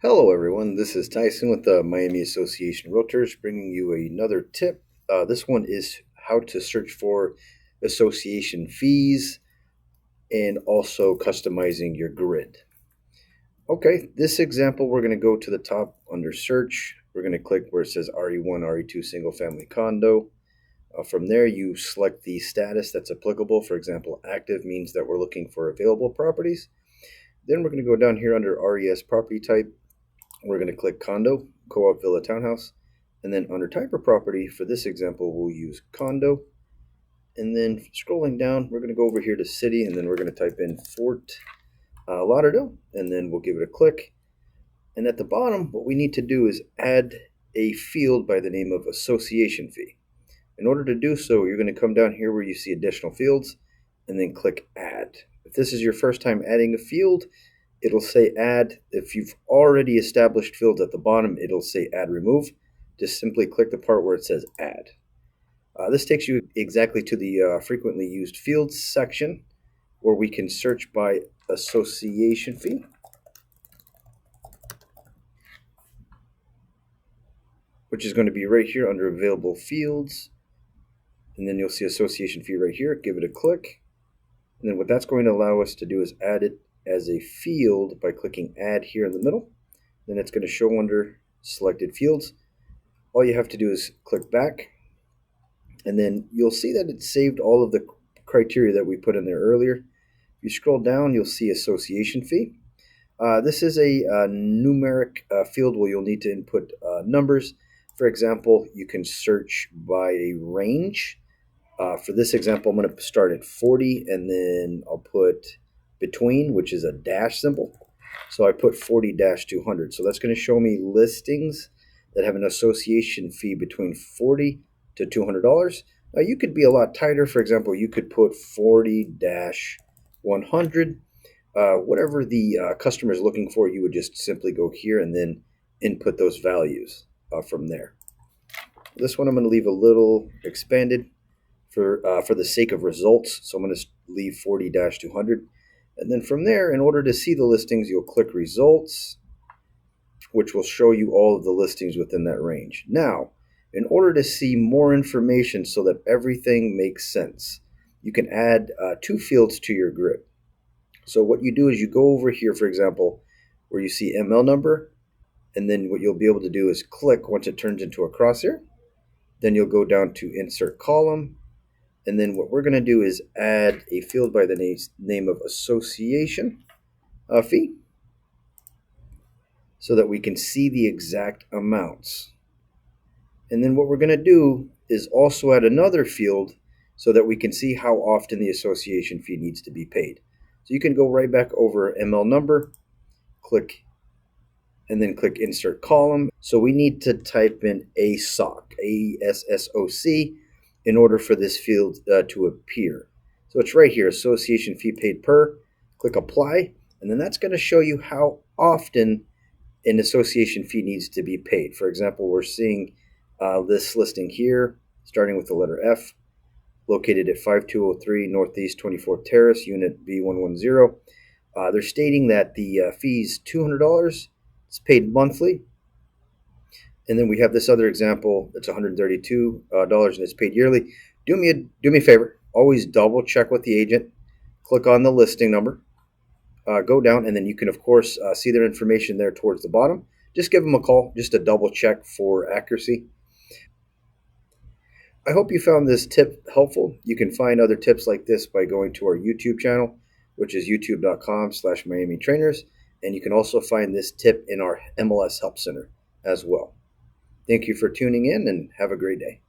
Hello, everyone. This is Tyson with the Miami Association Realtors bringing you another tip. This one is how to search for association fees and also customizing your grid. Okay, this example, we're going to go to the top under search. We're going to click where it says RE1, RE2 single family condo. From there, you select the status that's applicable. For example, active means that we're looking for available properties. Then we're going to go down here under RES property type. We're going to click condo, co-op, villa, townhouse, and then under type of property, for this example, we'll use condo. And then scrolling down, we're going to go over here to city, and then we're going to type in Fort Lauderdale, and then we'll give it a click. And at the bottom, what we need to do is add a field by the name of association fee. In order to do so, you're going to come down here where you see additional fields, and then click add. If this is your first time adding a field, it'll say add. If you've already established fields at the bottom, it'll say add remove. Just simply click the part where it says add. This takes you exactly to the frequently used fields section where we can search by association fee. Which is going to be right here under available fields. And then you'll see association fee right here. Give it a click. And then what that's going to allow us to do is add it as a field by clicking add here in the middle. Then it's going to show under selected fields. All you have to do is click back, and then you'll see that it saved all of the criteria that we put in there earlier. If you scroll down, you'll see association fee. This is a numeric field where you'll need to input numbers. For example, you can search by a range. For this example, I'm going to start at 40, and then I'll put between, which is a dash symbol. So I put 40-200. So that's going to show me listings that have an association fee between $40 to $200. Now you could be a lot tighter. For example, you could put 40-100. Whatever the customer is looking for, you would just simply go here and then input those values from there. This one I'm going to leave a little expanded for the sake of results. So I'm going to leave 40-200. And then from there, in order to see the listings, you'll click results, which will show you all of the listings within that range. Now, in order to see more information so that everything makes sense, you can add 2 fields to your grid. So what you do is you go over here, for example, where you see ML number, and then what you'll be able to do is click once it turns into a crosshair. Then you'll go down to insert column. And then what we're going to do is add a field by the name of association fee so that we can see the exact amounts. And then what we're going to do is also add another field so that we can see how often the association fee needs to be paid. So you can go right back over ML number, click, and then click insert column. So we need to type in ASSOC, ASSOC, in order for this field to appear. So it's right here, association fee paid per. Click apply, and then that's going to show you how often an association fee needs to be paid. For example, we're seeing this listing here, starting with the letter F, located at 5203 Northeast 24th Terrace, Unit B110. They're stating that the fee is $200. It's paid monthly. And then we have this other example that's $132 and it's paid yearly. Do me a favor. Always double check with the agent. Click on the listing number. Go down, and then you can, of course, see their information there towards the bottom. Just give them a call just to double check for accuracy. I hope you found this tip helpful. You can find other tips like this by going to our YouTube channel, which is youtube.com/miamitrainers. And you can also find this tip in our MLS Help Center as well. Thank you for tuning in, and have a great day.